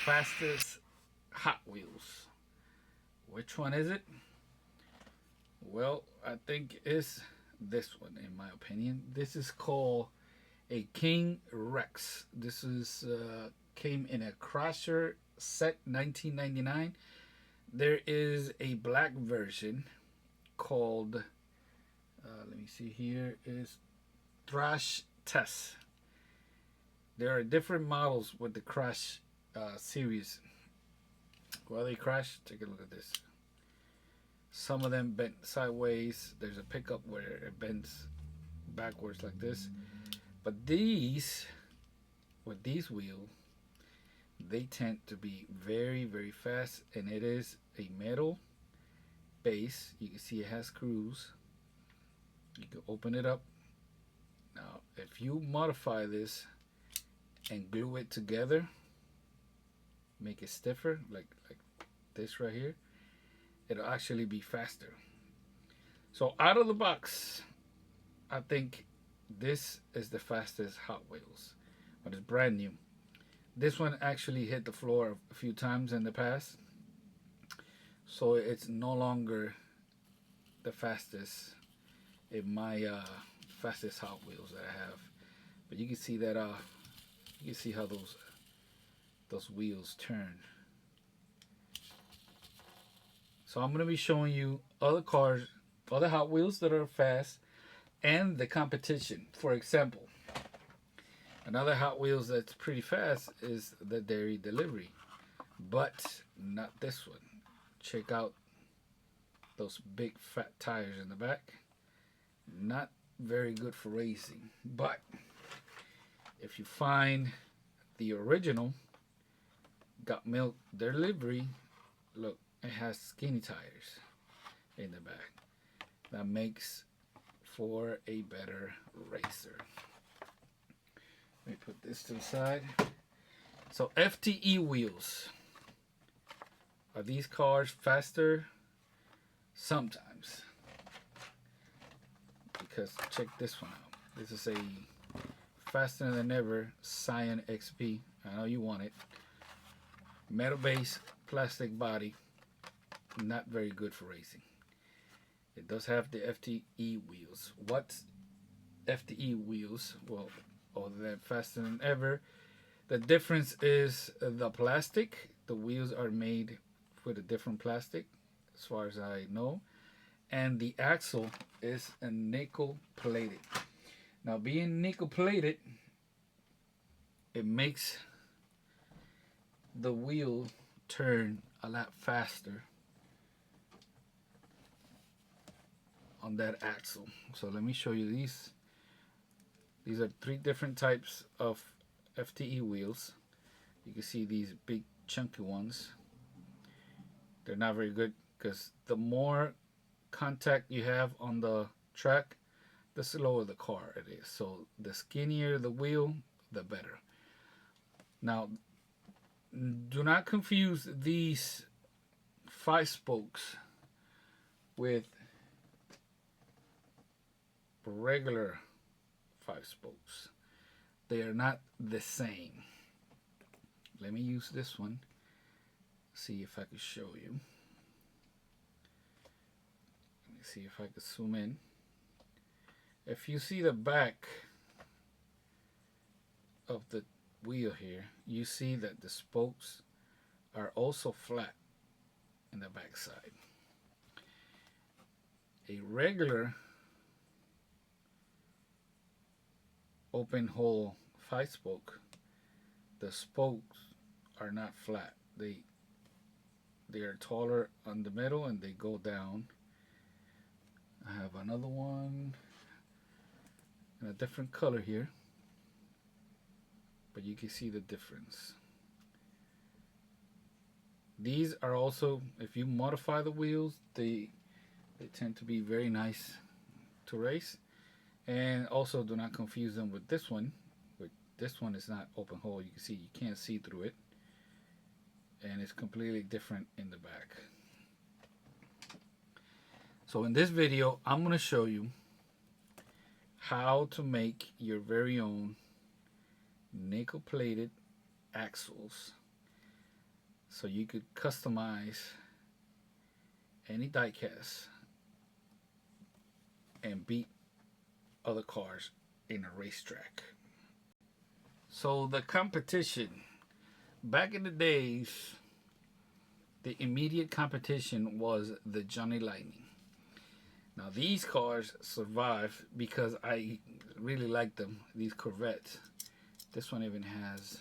fastest Hot Wheels. Which one is it? Well, I think it's this one, in my opinion. This is called a King Rex. This is came in a Crusher set 1999. There is a black version called let me see here, is Thrash Test. There are different models with the Crash series. While they crash, take a look at this. Some of them bent sideways. There's a pickup where it bends backwards like this. But these, with these wheels, they tend to be very, very fast. And it is a metal base. You can see it has screws. You can open it up. Now, if you modify this and glue it together, make it stiffer, like this right here, it'll actually be faster. So out of the box, I think this is the fastest Hot Wheels, but it's brand new. This one actually hit the floor a few times in the past, so it's no longer the fastest in my fastest Hot Wheels that I have. But you can see that you can see how those wheels turn. So I'm going to be showing you other cars, other Hot Wheels that are fast, and the competition. For example, another Hot Wheels that's pretty fast is the Dairy Delivery, but not this one. Check out those big fat tires in the back. Not very good for racing, but if you find the original Got Milk Delivery, look, it has skinny tires in the back. That makes for a better racer. Let me put this to the side. So FTE wheels. Are these cars faster? Sometimes. Because check this one out. This is a faster than ever Scion XP. I know you want it. Metal base, plastic body. Not very good for racing. It does have the FTE wheels. What's FTE wheels? Well, other than faster than ever, the difference is the plastic. The wheels are made with a different plastic, as far as I know. And the axle is a nickel plated. Now, being nickel plated, it makes the wheel turn a lot faster on that axle. So let me show you these. These are 3 different types of FTE wheels. You can see these big chunky ones. They're not very good because the more contact you have on the track, the slower the car it is. So the skinnier the wheel, the better. Now, do not confuse these 5 spokes with regular 5 spokes. They are not the same. Let me use this one. See if I can show you. Let me see if I can zoom in. If you see the back of the wheel here, you see that the spokes are also flat in the back side. A regular open hole 5 spoke, the spokes are not flat. They are taller on the middle and they go down. I have another one in a different color here, but you can see the difference. These are also, if you modify the wheels, they tend to be very nice to race. And also do not confuse them with this one. This one is not open hole. You can see, you can't see through it. And it's completely different in the back. So in this video, I'm going to show you how to make your very own nickel plated axles so you could customize any diecast and beat other cars in a racetrack. So the competition, back in the days, the immediate competition was the Johnny Lightning. Now these cars survived because I really like them, these Corvettes. This one even has,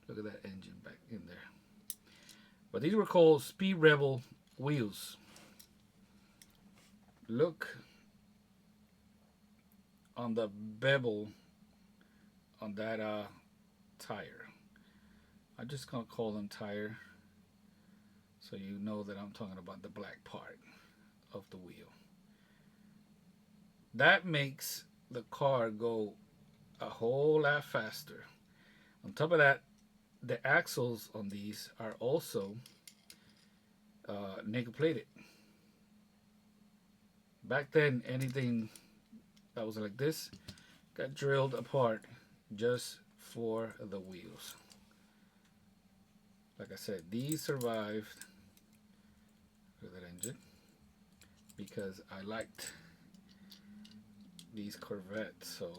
look at that engine back in there. But these were called Speed Rebel wheels. Look on the bevel on that tire. I'm just gonna call them tire so you know that I'm talking about the black part of the wheel. That makes the car go a whole lot faster. On top of that, the axles on these are also nickel plated. Back then, anything that was like this got drilled apart just for the wheels. Like I said, these survived with that engine because I liked these Corvettes. So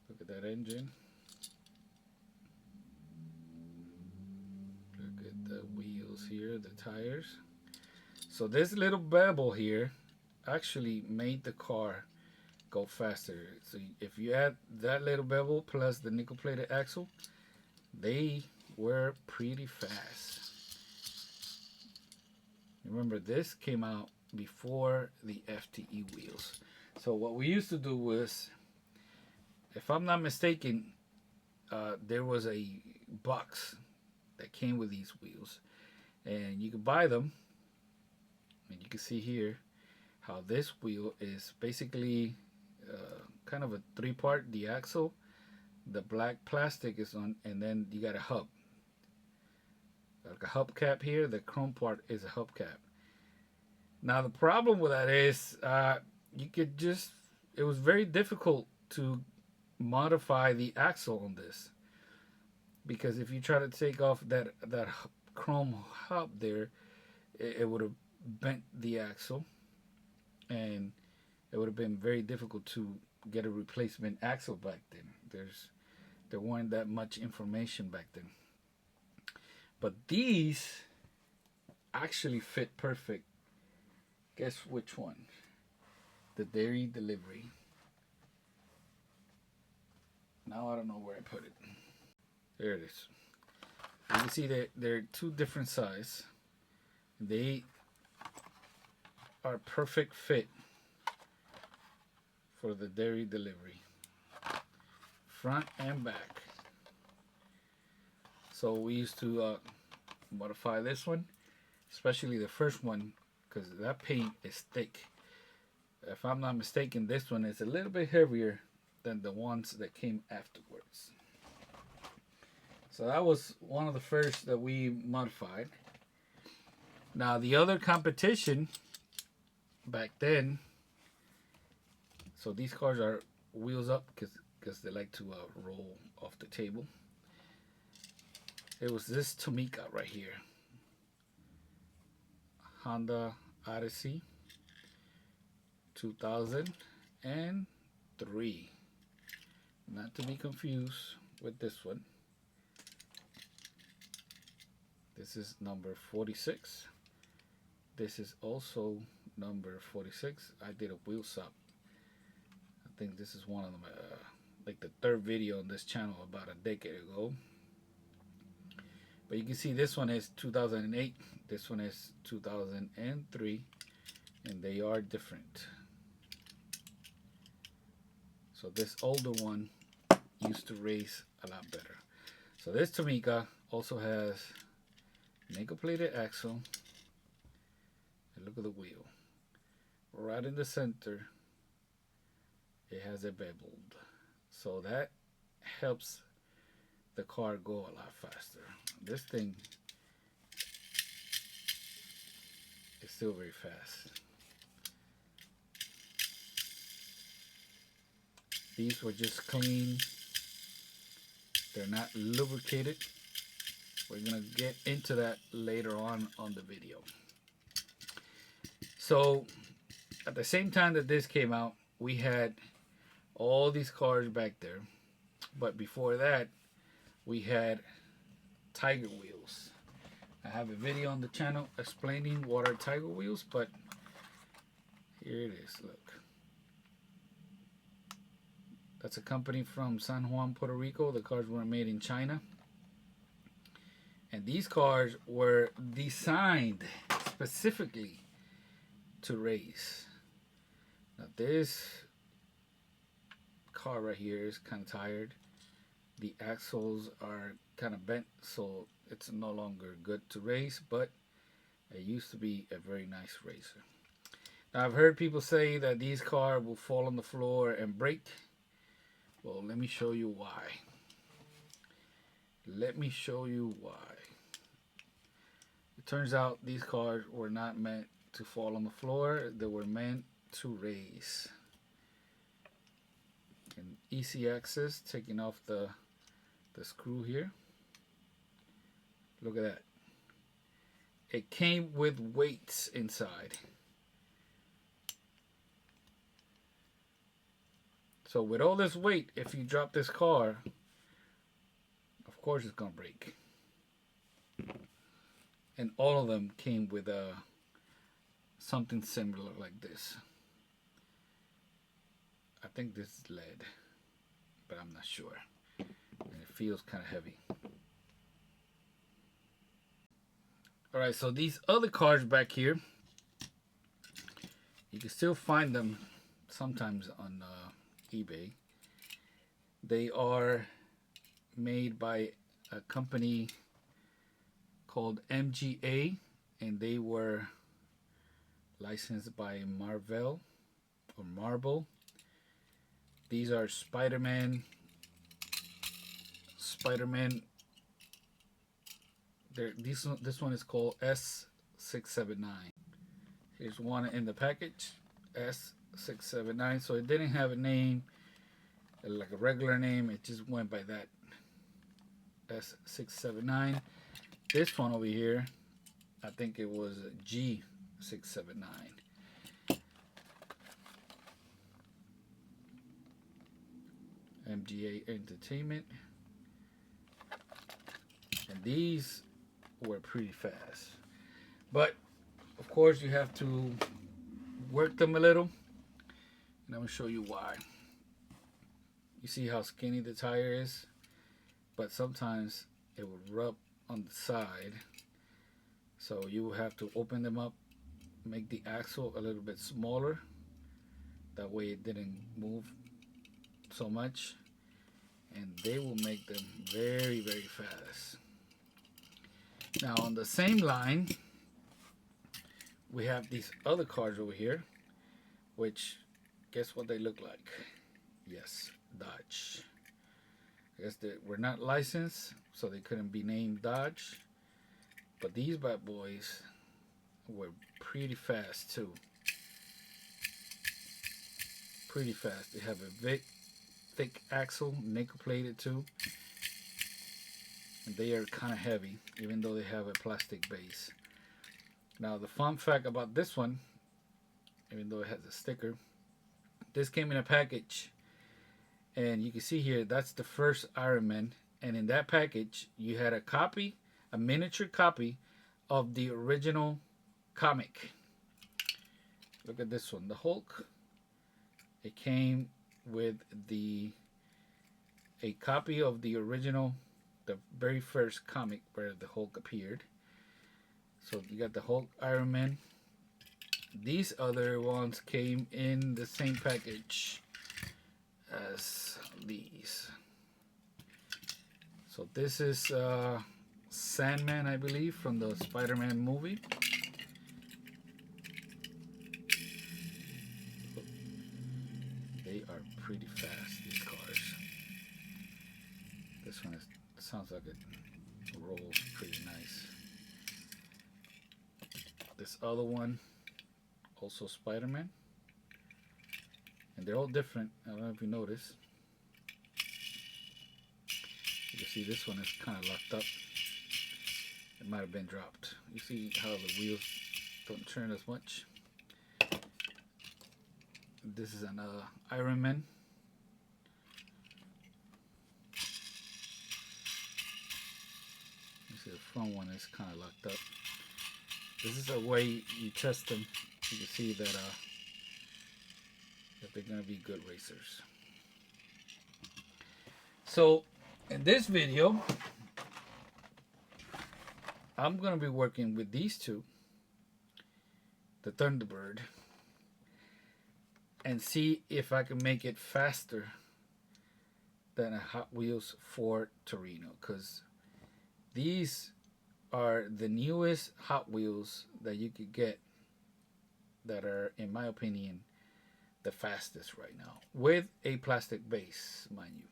look at that engine. Look at the wheels here, the tires. So this little bevel here actually made the car go faster. So if you add that little bevel plus the nickel plated axle, they were pretty fast. Remember, this came out before the FTE wheels. So what we used to do was, if I'm not mistaken, there was a box that came with these wheels, and you could buy them. And you can see here how this wheel is basically kind of a three-part. The axle, the black plastic is on, and then you got a hub, like a hubcap here. The chrome part is a hubcap. Now the problem with that is you could just, it was very difficult to modify the axle on this, because if you try to take off that chrome hub there, it would have bent the axle, and it would have been very difficult to get a replacement axle back then. There weren't that much information back then. But these actually fit perfect. Guess which one? The dairy delivery. Now I don't know where I put it. There it is. You can see that they're two different sizes. They are perfect fit for the dairy delivery, front and back. So we used to modify this one, especially the first one, because that paint is thick. If I'm not mistaken, this one is a little bit heavier than the ones that came afterwards. So that was one of the first that we modified. Now the other competition back then, so these cars are wheels up because they like to roll off the table. It was this Tomica right here, Honda Odyssey 2003, not to be confused with this one. This is number 46. This is also number 46. I did a wheel swap. I think this is one of them, like the third video on this channel about a decade ago. But you can see this one is 2008, this one is 2003, and they are different. So this older one used to race a lot better. So this Tomica also has nickel plated axle, and look at the wheel. Right in the center, it has a beveled. So that helps the car go a lot faster. This thing is still very fast. These were just clean They're not lubricated. We're gonna get into that later on the video. So at the same time that this came out, we had all these cars back there. But before that, we had Tiger wheels. I have a video on the channel explaining what are Tiger wheels, but here it is, look. That's a company from San Juan, Puerto Rico. The cars were made in China. And these cars were designed specifically to race. Now this car right here is kind of tired. The axles are kind of bent, so it's no longer good to race, but it used to be a very nice racer. Now I've heard people say that these cars will fall on the floor and break. Well, let me show you why. Let me show you why. It turns out these cars were not meant to fall on the floor. They were meant to race. And easy access, taking off the screw here. Look at that. It came with weights inside. So with all this weight, if you drop this car, of course it's gonna break. And all of them came with something similar like this. I think this is lead, but I'm not sure. And it feels kind of heavy. Alright, so these other cars back here, you can still find them sometimes on eBay. They are made by a company called MGA, and they were licensed by Marvel. These are Spider-Man. This one is called S679. Here's one in the package, S679. So it didn't have a name, like a regular name. It just went by that, S679. This one over here, I think it was G679. MGA Entertainment. And these were pretty fast. But, of course, you have to work them a little. And I'm going to show you why. You see how skinny the tire is? But sometimes it will rub on the side. So you will have to open them up, make the axle a little bit smaller. That way it didn't move so much. And they will make them very, very fast. Now on the same line, we have these other cars over here, which, guess what they look like? Yes, Dodge. I guess they were not licensed, so they couldn't be named Dodge. But these bad boys were pretty fast too. Pretty fast. They have a thick axle, nickel plated too. And they are kind of heavy, even though they have a plastic base. Now the fun fact about this one, even though it has a sticker, this came in a package. And you can see here, that's the first Iron Man. And in that package, you had a copy, a miniature copy of the original comic. Look at this one, the Hulk. It came with a copy of the original, the very first comic where the Hulk appeared. So you got the Hulk, Iron Man. These other ones came in the same package as these. So this is Sandman, I believe, from the Spider-Man movie. They are pretty fast, these cars. This one sounds like it rolls pretty nice. This other one, also Spider-Man. And they're all different. I don't know if you notice. You can see this one is kind of locked up. It might have been dropped. You see how the wheels don't turn as much. This is an Ironman. You see the front one is kind of locked up. This is a way you test them. You can see that they're going to be good racers. So in this video, I'm going to be working with these two, the Thunderbird, and see if I can make it faster than a Hot Wheels Ford Torino, because these are the newest Hot Wheels that you could get that are, in my opinion, the fastest right now, with a plastic base, mind you.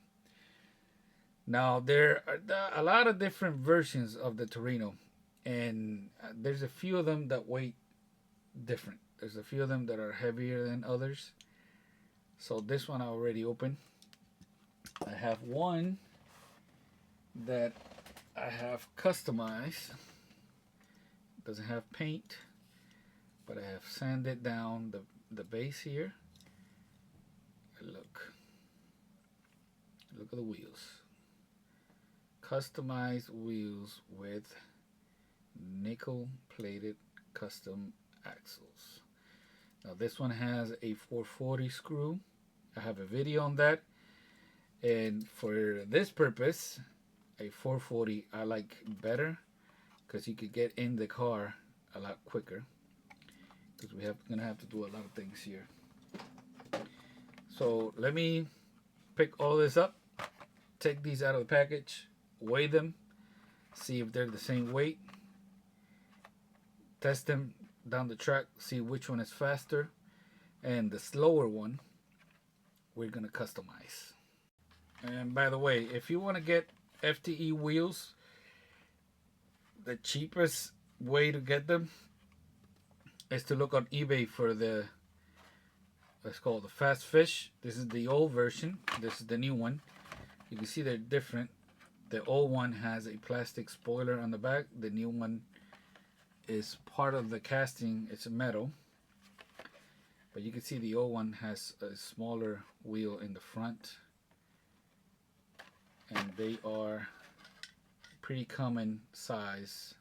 Now, there are a lot of different versions of the Torino, and there's a few of them that weigh different. There's a few of them that are heavier than others. So this one I already opened. I have one that I have customized. It doesn't have paint, but I have sanded down the base here. Look at the wheels. Customized wheels with nickel plated custom axles. Now this one has a 440 screw. I have a video on that, and for this purpose, a 440 I like better, because you could get in the car a lot quicker, because we're gonna have to do a lot of things here. So let me pick all this up, take these out of the package, weigh them, see if they're the same weight, test them down the track, see which one is faster, and the slower one we're gonna customize. And by the way, if you want to get FTE wheels, the cheapest way to get them is to look on eBay for the, let's call it the Fast Fish. This is the old version, this is the new one. You can see they're different. The old one has a plastic spoiler on the back. The new one is part of the casting. It's a metal, but you can see the old one has a smaller wheel in the front, and they are pretty common size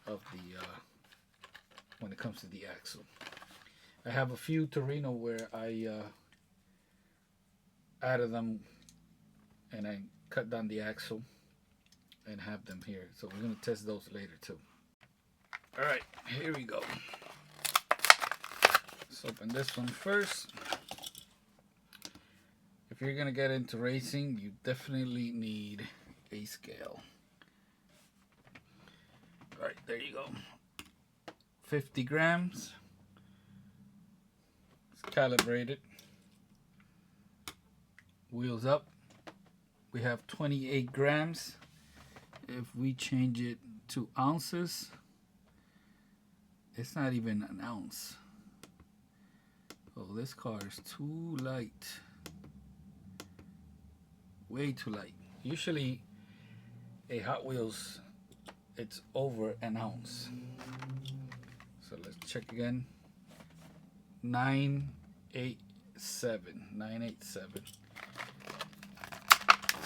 of the when it comes to the axle. I have a few Torino where I added them and I cut down the axle and have them here, so we're going to test those later too. Alright, here we go. Let's open this one first. If you're going to get into racing, you definitely need a scale. Alright, there you go. 50 grams. It's calibrated. Wheels up. We have 28 grams. If we change it to ounces, it's not even an ounce. Oh, this car is too light. Way too light. Usually a Hot Wheels, it's over an ounce. So let's check again. 987.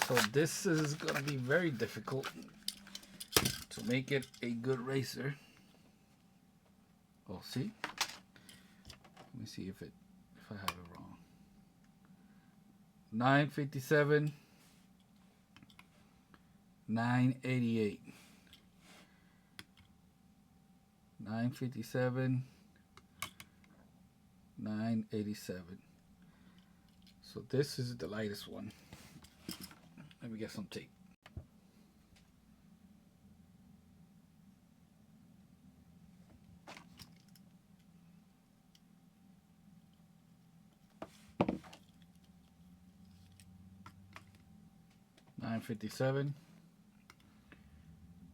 So this is going to be very difficult to make it a good racer. Oh, see? Let me see if I have it wrong. 957, 988. 957, 987. So this is the lightest one. Let me get some tape. $957,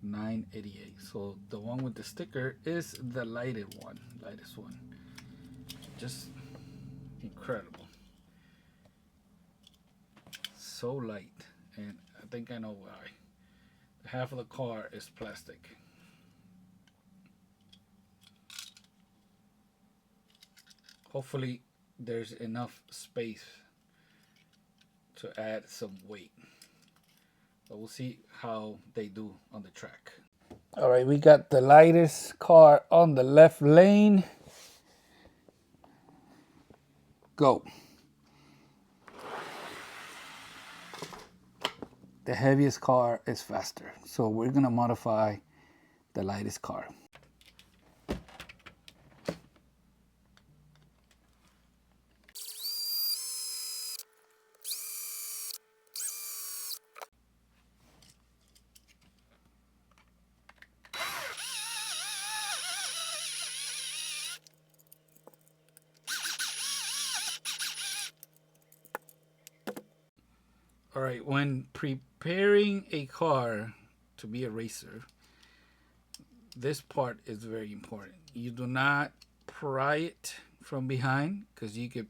$988. So the one with the sticker is the lightest one. Just incredible. So light. And I think I know why. Half of the car is plastic. Hopefully there's enough space to add some weight. But we'll see how they do on the track. All right, we got the lightest car on the left lane. Go. The heaviest car is faster, so we're gonna modify the lightest car. All right, when preparing a car to be a racer, this part is very important. You do not pry it from behind because you could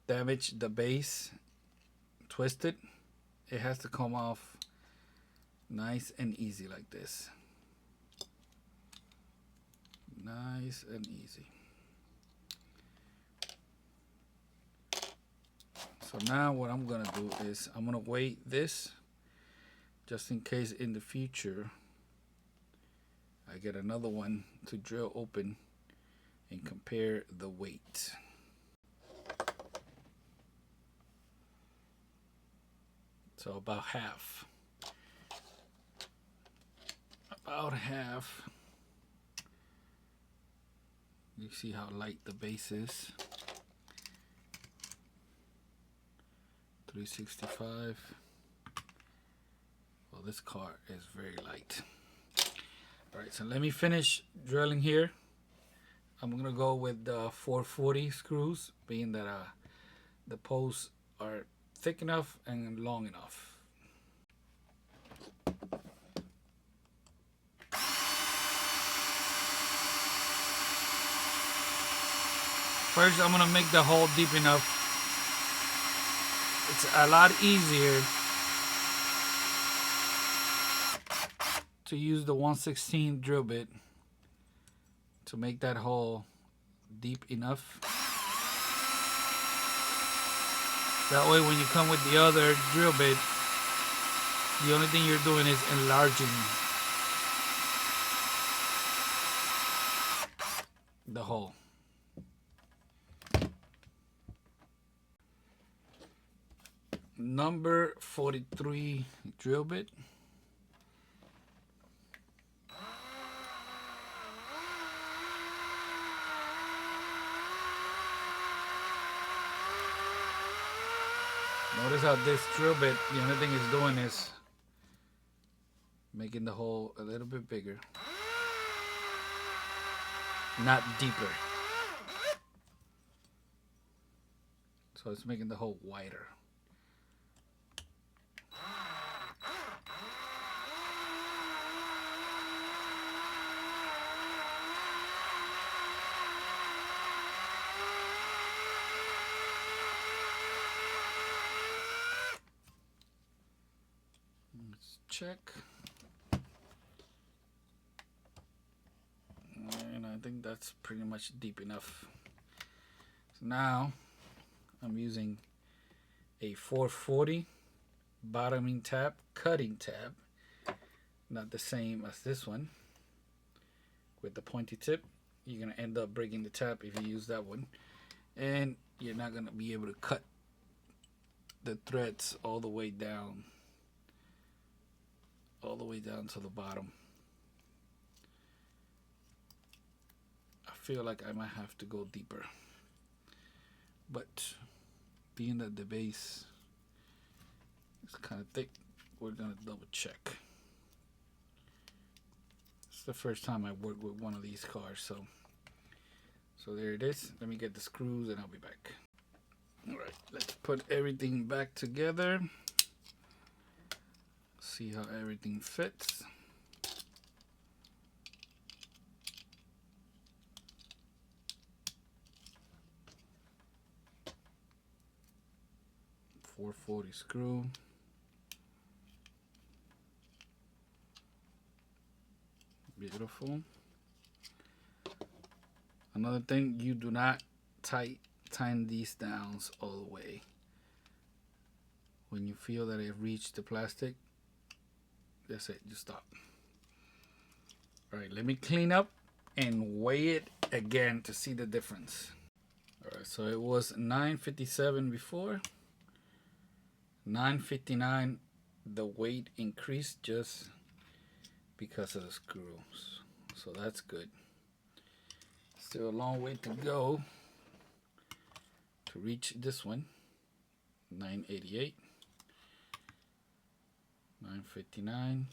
damage the base, twist it. It has to come off nice and easy like this. Nice and easy. So now what I'm gonna do is I'm gonna weight this just in case in the future I get another one to drill open and compare the weight. So about half. About half. You see how light the base is. 365. Well, this car is very light. All right, so let me finish drilling here. I'm gonna go with the 440 screws, being that the posts are thick enough and long enough. First, I'm gonna make the hole deep enough. It's a lot easier to use the 1/16 drill bit to make that hole deep enough. That way when you come with the other drill bit, the only thing you're doing is enlarging the hole. Number 43 drill bit. Notice how this drill bit, the only thing it's doing is making the hole a little bit bigger, not deeper. So it's making the hole wider. Check. And I think that's pretty much deep enough. So now I'm using a 440 bottoming tab, cutting tab, not the same as this one with the pointy tip. You're gonna end up breaking the tab if you use that one, and you're not gonna be able to cut the threads all the way down to the bottom. I feel like I might have to go deeper, but being that the base is kind of thick, we're gonna double check. It's the first time I worked with one of these cars, so there it is. Let me get the screws and I'll be back. All right, let's put everything back together. See how everything fits. 440 screw. Beautiful. Another thing, you do not tighten these down all the way. When you feel that it reached the plastic, that's it, just stop. All right, let me clean up and weigh it again to see the difference. All right, so it was 957 before. 959, the weight increased just because of the screws. So that's good. Still a long way to go to reach this one. 988. 959.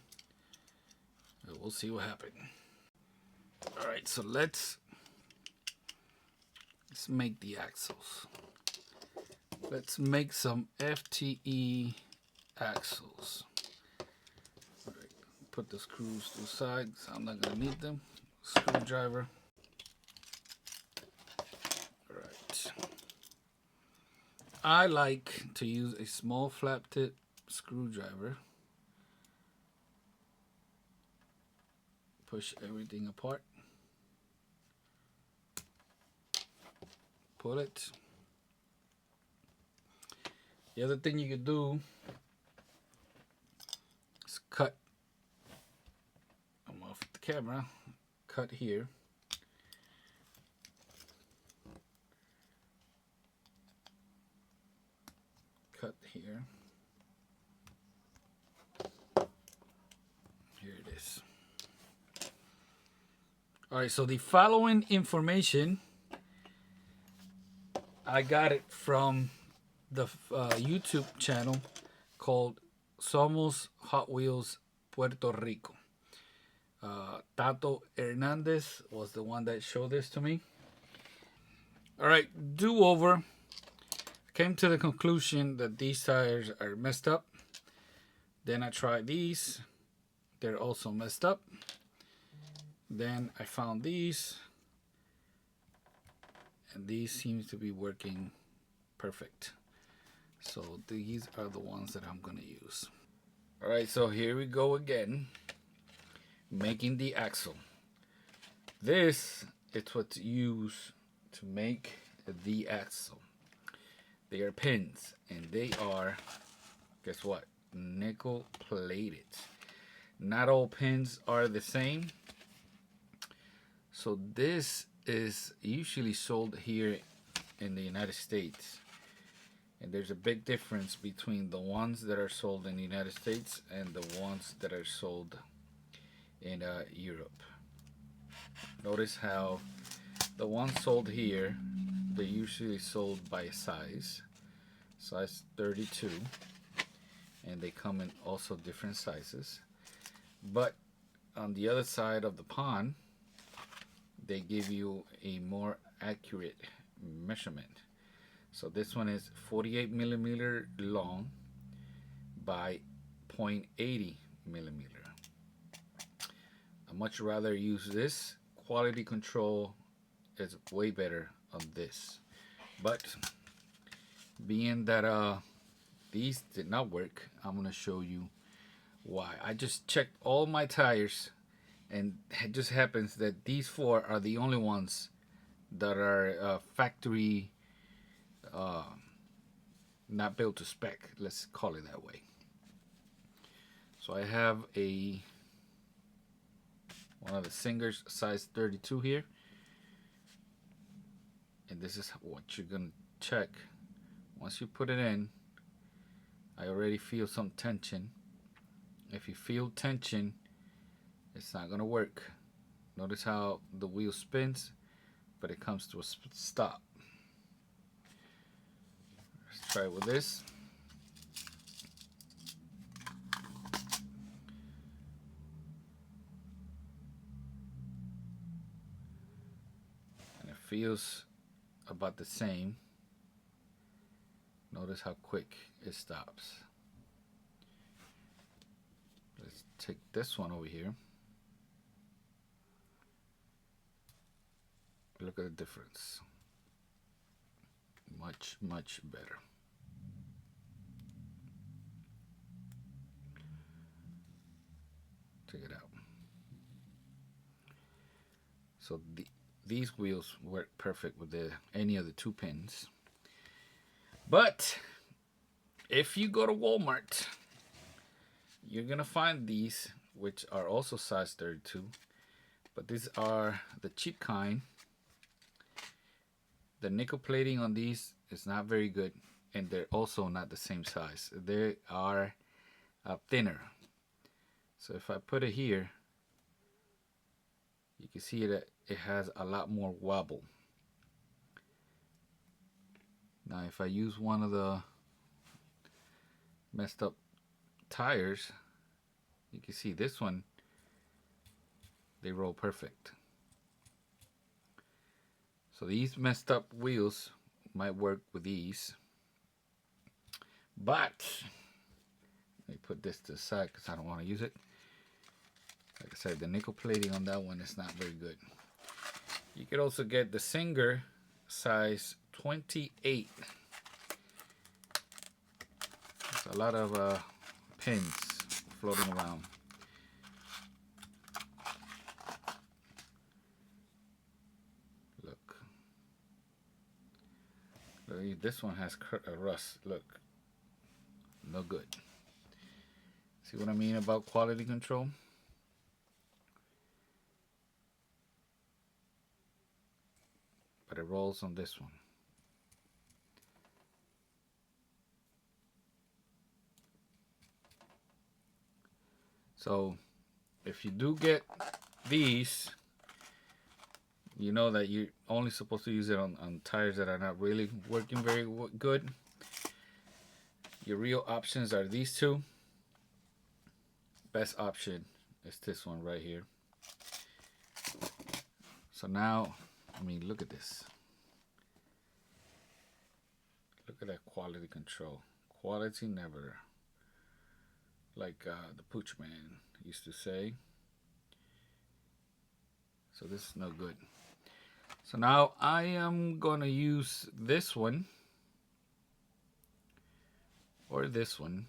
We'll see what happens. All right, so let's make the axles. Let's make some FTE axles. All right, put the screws to the side, so I'm not gonna need them. Screwdriver. All right. I like to use a small flap tip screwdriver. Push everything apart. Pull it. The other thing you could do is cut. I'm off the camera. Cut here. Cut here. Here it is. All right, so the following information, I got it from the YouTube channel called Somos Hot Wheels Puerto Rico. Tato Hernandez was the one that showed this to me. All right, do over. Came to the conclusion that these tires are messed up. Then I tried these. They're also messed up. Then I found these. And these seem to be working perfect. So these are the ones that I'm going to use. All right, so here we go again. Making the axle. This is what's used to make the axle. They are pins, and they are, guess what? Nickel plated. Not all pins are the same. So this is usually sold here in the United States. And there's a big difference between the ones that are sold in the United States and the ones that are sold in Europe. Notice how the ones sold here, they're usually sold by size 32, and they come in also different sizes. But on the other side of the pond, they give you a more accurate measurement. So this one is 48 millimeter long by 0.80 millimeter. I much rather use this. Quality control is way better on this. But being that these did not work, I'm gonna show you why. I just checked all my tires, and it just happens that these four are the only ones that are factory, not built to spec. Let's call it that way. So I have one of the Singers size 32 here, and this is what you're gonna check. Once you put it in, I already feel some tension. If you feel tension, it's not gonna work. Notice how the wheel spins, but it comes to a stop. Let's try it with this. And it feels about the same. Notice how quick it stops. Let's take this one over here. Look at the difference. Much, much better. Check it out. So these wheels work perfect with any of the 2 pins. But if you go to Walmart, you're gonna find these, which are also size 32, but these are the cheap kind. The nickel plating on these is not very good, and they're also not the same size. They are thinner. So if I put it here, you can see that it has a lot more wobble. Now if I use one of the messed up tires, you can see this one, they roll perfect. So these messed up wheels might work with these, but let me put this to the side because I don't want to use it. Like I said, the nickel plating on that one is not very good. You could also get the Singer size 28. There's a lot of pins floating around. Look. Look, this one has rust. Look. No good. See what I mean about quality control? But it rolls on this one. So if you do get these, you know that you're only supposed to use it on tires that are not really working very good. Your real options are these two. Best option is this one right here. So now, I mean, look at this. Look at that quality control. Quality never. Like the Pooch Man used to say. So this is no good. So now I am going to use this one or this one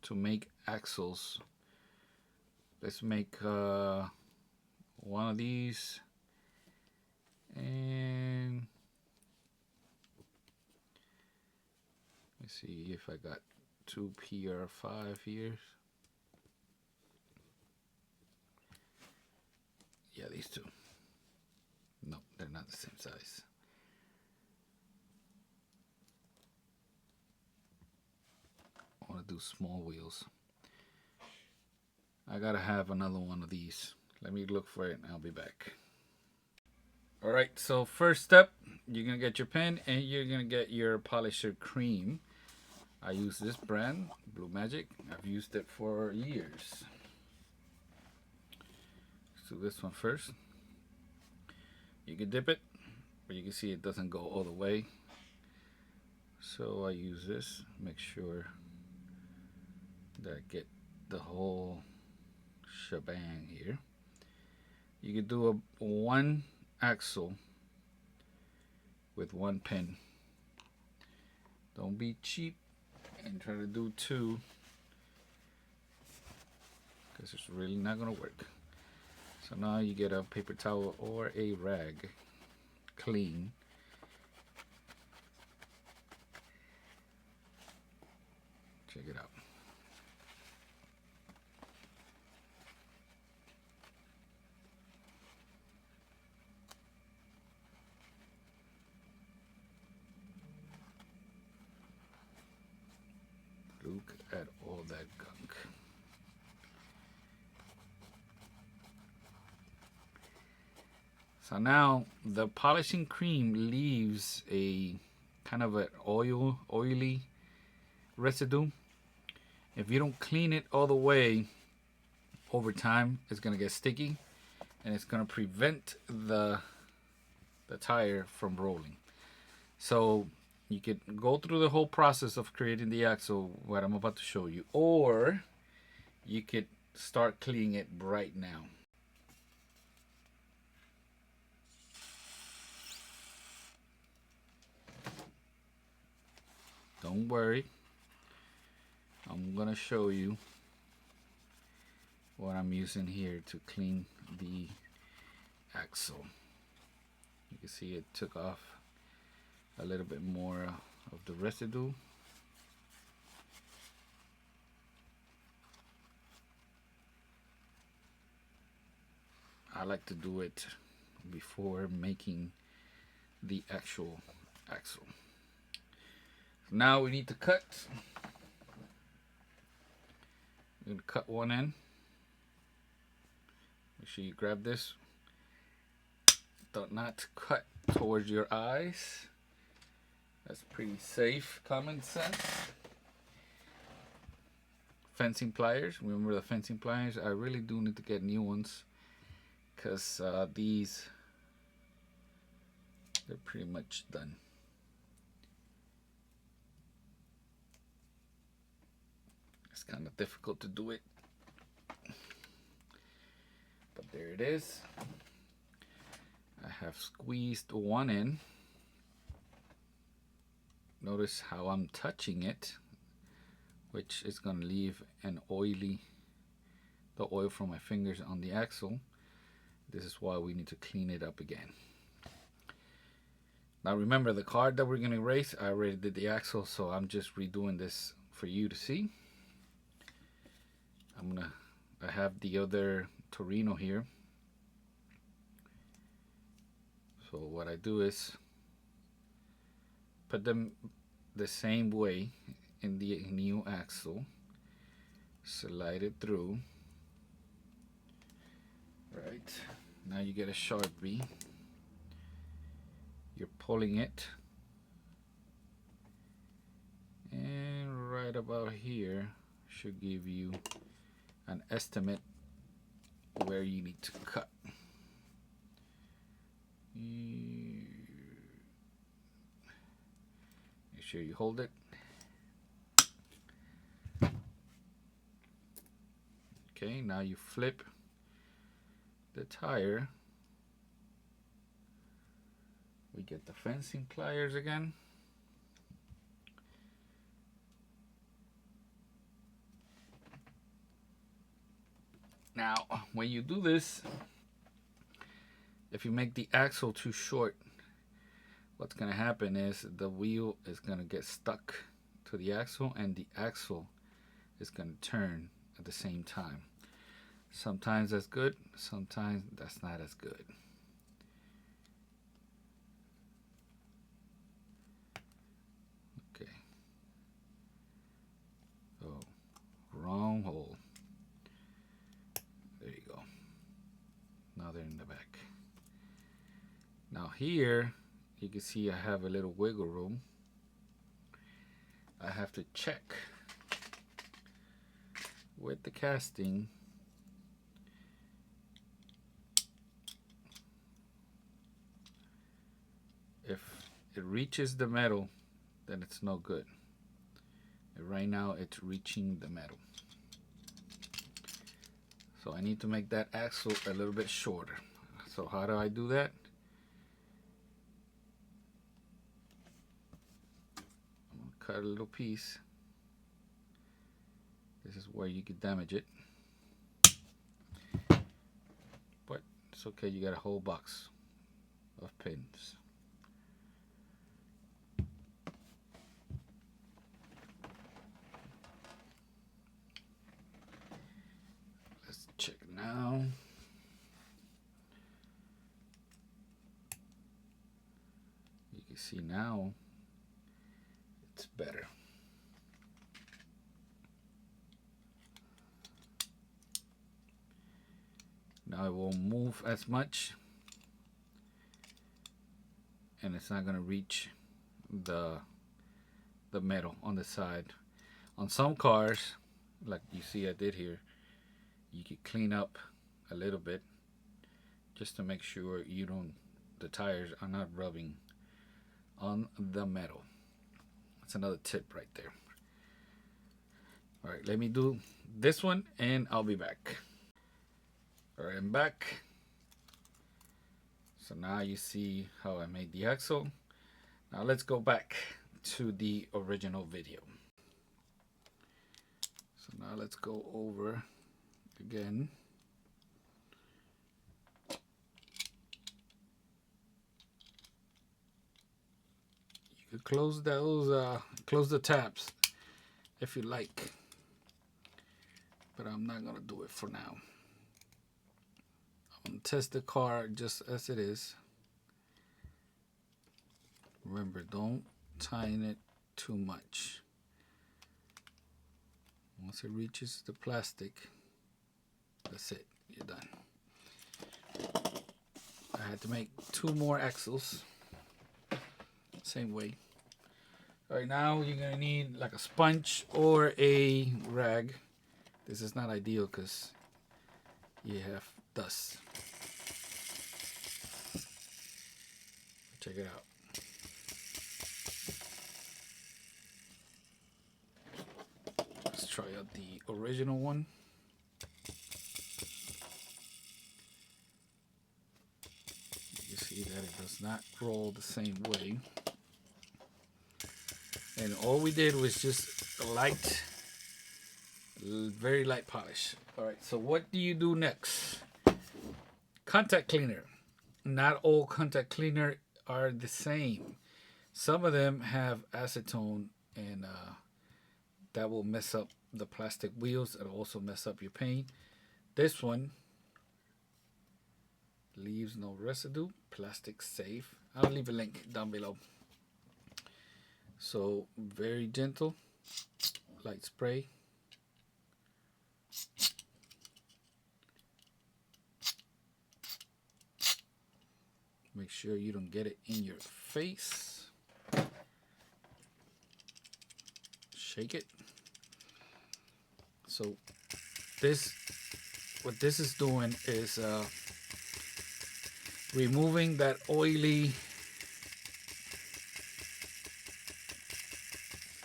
to make axles. Let's make one of these, and let's see if I got 2 PR5 here. Yeah, these two. No, they're not the same size. I want to do small wheels. I gotta have another one of these. Let me look for it and I'll be back. Alright, so first step, you're gonna get your pen and you're gonna get your polisher cream. I use this brand, Blue Magic. I've used it for years. Let's do this one first. You can dip it, but you can see it doesn't go all the way. So I use this, make sure that I get the whole shebang here. You can do a 1 axle with 1 pin. Don't be cheap and try to do 2, because it's really not gonna work. So now you get a paper towel or a rag, clean. Check it out. Look at all that gunk. So now the polishing cream leaves a kind of an oily residue. If you don't clean it all the way, over time it's gonna get sticky and it's gonna prevent the tire from rolling. So you could go through the whole process of creating the axle, what I'm about to show you, or you could start cleaning it right now. Don't worry, I'm gonna show you what I'm using here to clean the axle. You can see it took off a little bit more of the residue. I like to do it before making the actual axle. Now we need to cut. I'm going to cut one end. Make sure you grab this. Do not cut towards your eyes. That's pretty safe, common sense. Fencing pliers. Remember the fencing pliers? I really do need to get new ones, because these, they're pretty much done. It's kind of difficult to do it, but there it is. I have squeezed one in. Notice how I'm touching it, which is going to leave the oil from my fingers on the axle. This is why we need to clean it up again. Now remember, the card that we're going to erase, I already did the axle, so I'm just redoing this for you to see. I have the other Torino here. So what I do is put them the same way in the new axle, slide it through. Right, now you get a Sharpie, you're pulling it, and right about here should give you an estimate where you need to cut. Make sure you hold it. Okay, now you flip the tire. We get the fencing pliers again. Now, when you do this, if you make the axle too short, what's going to happen is the wheel is going to get stuck to the axle, and the axle is going to turn at the same time. Sometimes that's good, sometimes that's not as good. Okay. Oh, wrong hole. There you go. Now they're in the back. Now here, you can see I have a little wiggle room. I have to check with the casting if it reaches the metal, then it's no good. And right now it's reaching the metal. So I need to make that axle a little bit shorter. So how do I do that? I'm going to cut a little piece. This is where you could damage it. But it's okay, you got a whole box of pins. Let's check now. You can see now it's better. Now it won't move as much, and it's not going to reach the metal on the side. On some cars, like you see I did here, you can clean up a little bit just to make sure the tires are not rubbing on the metal. That's another tip right there. All right, let me do this one and I'll be back. All right, I'm back. So now you see how I made the axle. Now let's go back to the original video. So now let's go over again. You could close those, close the tabs if you like, but I'm not gonna do it for now. I'm gonna test the car just as it is. Remember, don't tighten it too much. Once it reaches the plastic, that's it, you're done. I had to make 2 more axles, same way. All right, now you're gonna need like a sponge or a rag. This is not ideal because you have dust. Check it out. Let's try out the original one. You see that it does not roll the same way. And all we did was just light, very light polish. All right, so what do you do next? Contact cleaner. Not all contact cleaner are the same. Some of them have acetone, and that will mess up the plastic wheels. It'll also mess up your paint. This one leaves no residue, plastic safe. I'll leave a link down below. So very gentle, light spray. Make sure you don't get it in your face. Shake it. So what this is doing is removing that oily,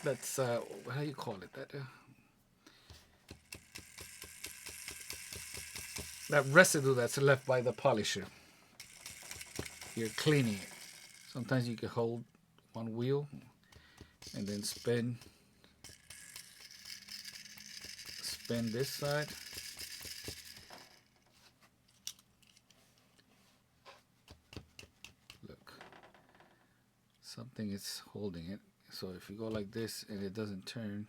that's how do you call it, that residue that's left by the polisher. You're cleaning it. Sometimes you can hold one wheel and then spin this side. Look, something is holding it. So if you go like this and it doesn't turn,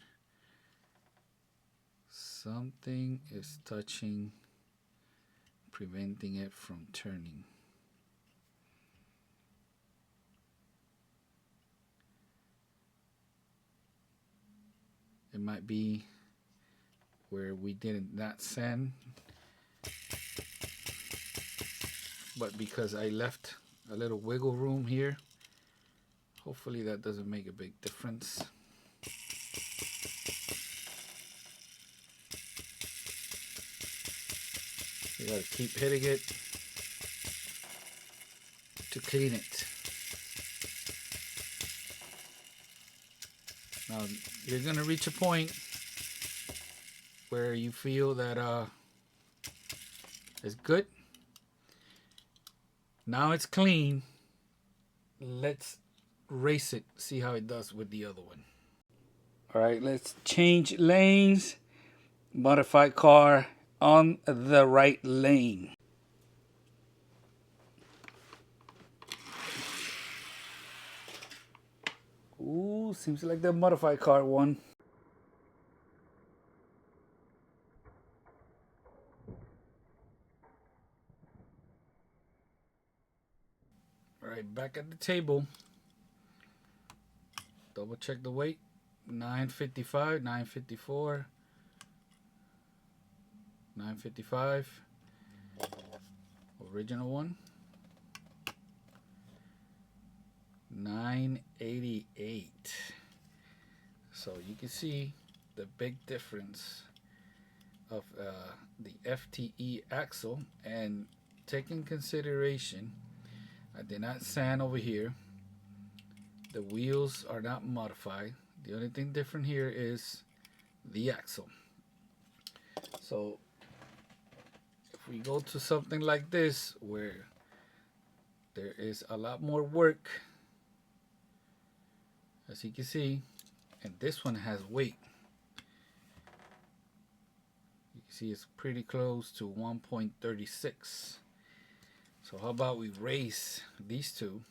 something is touching, preventing it from turning. It might be where we did not sand, but because I left a little wiggle room here, hopefully that doesn't make a big difference. You gotta keep hitting it to clean it. Now you're gonna reach a point where you feel that it's good. Now it's clean. Let's race it, see how it does with the other one. All right, let's change lanes. Modified car on the right lane. Ooh, seems like the modified car won. All right, back at the table. Double check the weight. 955, 954, 955. Original one. 988. So you can see the big difference of the FTE axle, and take in consideration I did not sand over here. The wheels are not modified. The only thing different here is the axle. So if we go to something like this where there is a lot more work, as you can see, and this one has weight. You can See, it's pretty close to 1.36. So how about we race these two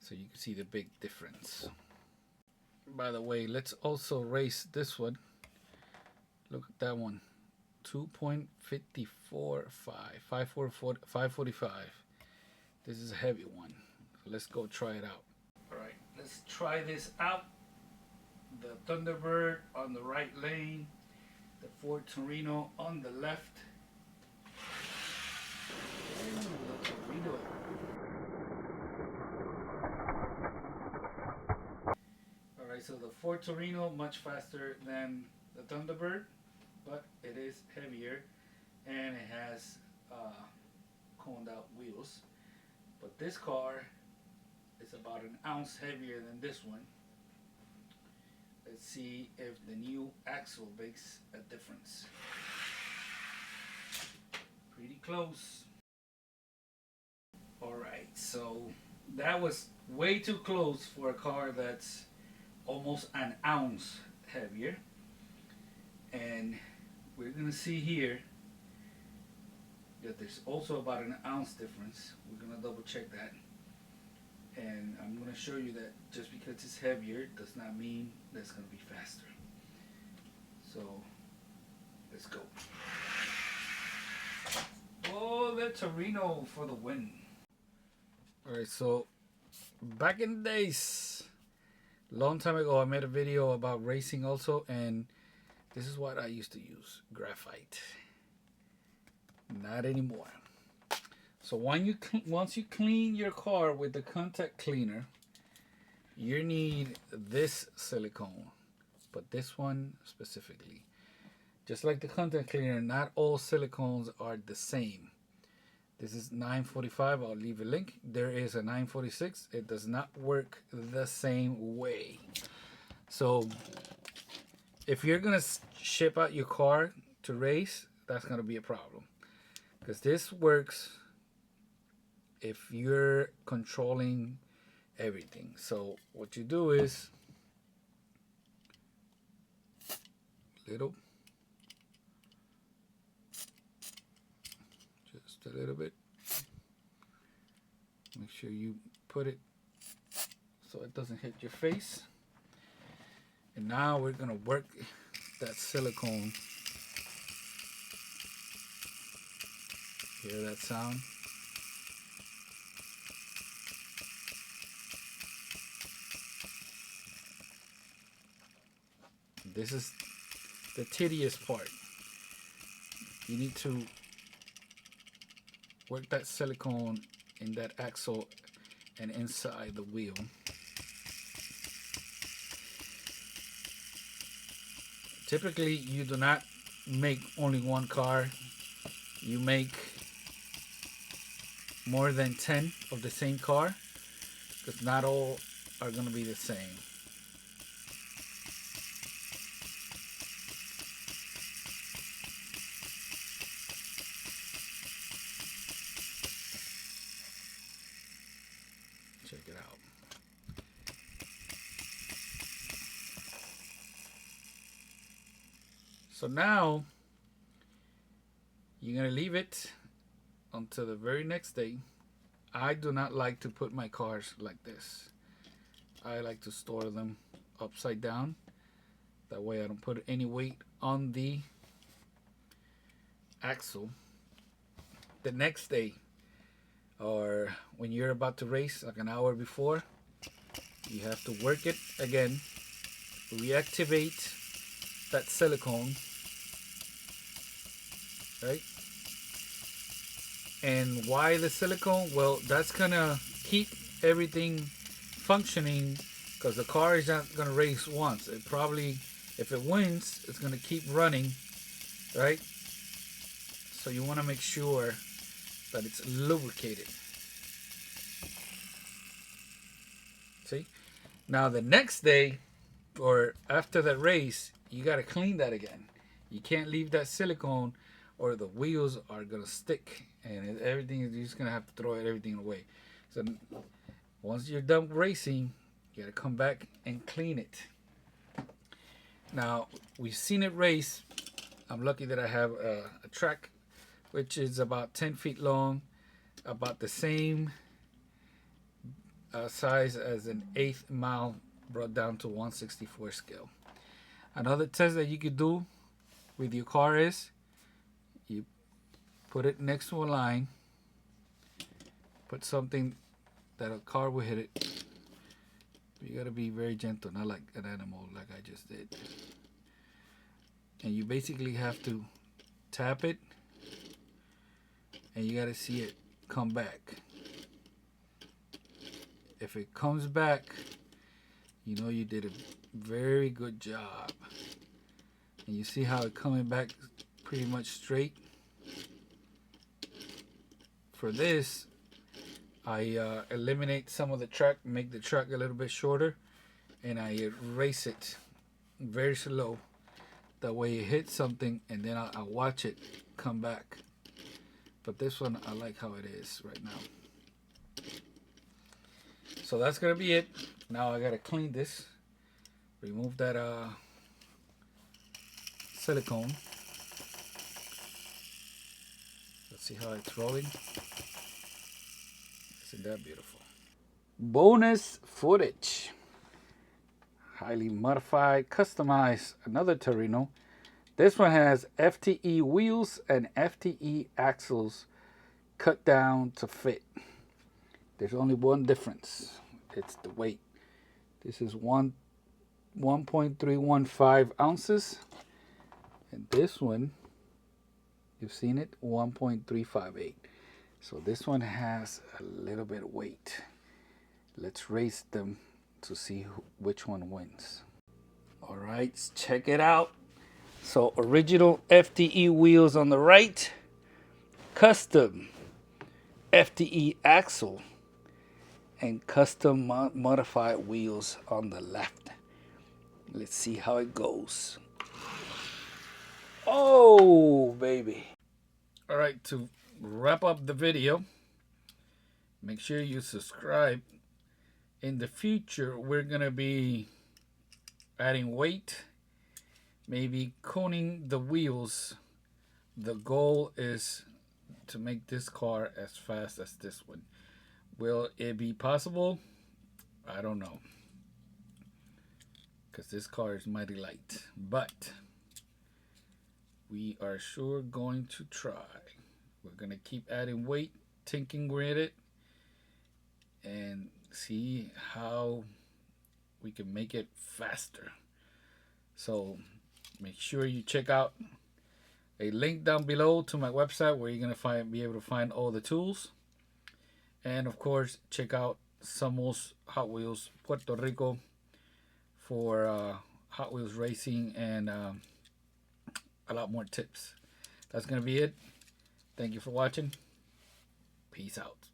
so you can see the big difference. By the way, let's also race this one. Look at that one. 2.545, 545. This is a heavy one. So let's go try it out. All right, let's try this out. The Thunderbird on the right lane, the Ford Torino on the left. Ooh, the Torino. All right, so the Ford Torino much faster than the Thunderbird, but it is heavier and it has coned out wheels. But this car is about an ounce heavier than this one. Let's see if the new axle makes a difference. Pretty close. Alright, so that was way too close for a car that's almost an ounce heavier. And we're going to see here that there's also about an ounce difference. We're going to double check that. And I'm going to show you that just because it's heavier does not mean that it's going to be faster. So let's go. Oh, the Torino for the win. Alright, so back in the days, long time ago, I made a video about racing also, and this is what I used to use, graphite. Not anymore. So once you clean your car with the contact cleaner, you need this silicone, but this one specifically. Just like the contact cleaner, not all silicones are the same. This is 945. I'll leave a link. There is a 946. It does not work the same way. So if you're gonna ship out your car to race, that's gonna be a problem, because this works if you're controlling everything. So what you do is just a little bit. Make sure you put it so it doesn't hit your face. And now we're gonna work that silicone. Hear that sound? This is the tedious part. You need to work that silicone in that axle and inside the wheel. Typically, you do not make only one car. You make more than 10 of the same car, because not all are going to be the same. Check it out. So now you're gonna leave it until the very next day. I do not like to put my cars like this. I like to store them upside down. That way I don't put any weight on the axle. The next day, or when you're about to race, like an hour before, you have to work it again, reactivate that silicone, right? And why the silicone? Well, that's gonna keep everything functioning, because the car is not gonna race once. It probably, if it wins, it's gonna keep running, right? So you want to make sure that it's lubricated. See? Now the next day, or after that race, you got to clean that again. You can't leave that silicone, or the wheels are gonna stick, and everything, you're just gonna have to throw everything away. So once you're done racing, you gotta come back and clean it. Now we've seen it race I'm lucky that I have a track which is about 10 feet long, about the same size as an 1/8 mile brought down to 1/64 scale. Another test that you could do with your car is you put it next to a line, put something that a car will hit it. You gotta be very gentle, not like an animal like I just did. And you basically have to tap it, and you gotta see it come back. If it comes back, you know you did a very good job. And you see how it's coming back pretty much straight. For this, I eliminate some of the track, make the track a little bit shorter, and I race it very slow. That way it hits something, and then I watch it come back. But this one, I like how it is right now. So that's gonna be it. Now I gotta clean this, remove that silicone. Let's see how it's rolling. Isn't that beautiful? Bonus footage. Highly modified, customized, another Torino. This one has FTE wheels and FTE axles cut down to fit. There's only one difference. It's the weight. This is 1.315 ounces. And this one, you've seen it, 1.358. So this one has a little bit of weight. Let's race them to see which one wins. All right, check it out. So original FTE wheels on the right, custom FTE axle, and custom modified wheels on the left. Let's see how it goes. Oh, baby. All right, to wrap up the video, make sure you subscribe. In the future, we're going to be adding weight, maybe coning the wheels. The goal is to make this car as fast as this one. Will it be possible? I don't know, because this car is mighty light, but we are sure going to try. We're going to keep adding weight, tinkering with it, and see how we can make it faster. So make sure you check out a link down below to my website where you're gonna be able to find all the tools. And of course, check out Somos Hot Wheels Puerto Rico for Hot Wheels racing and a lot more tips. That's gonna be it. Thank you for watching. Peace out.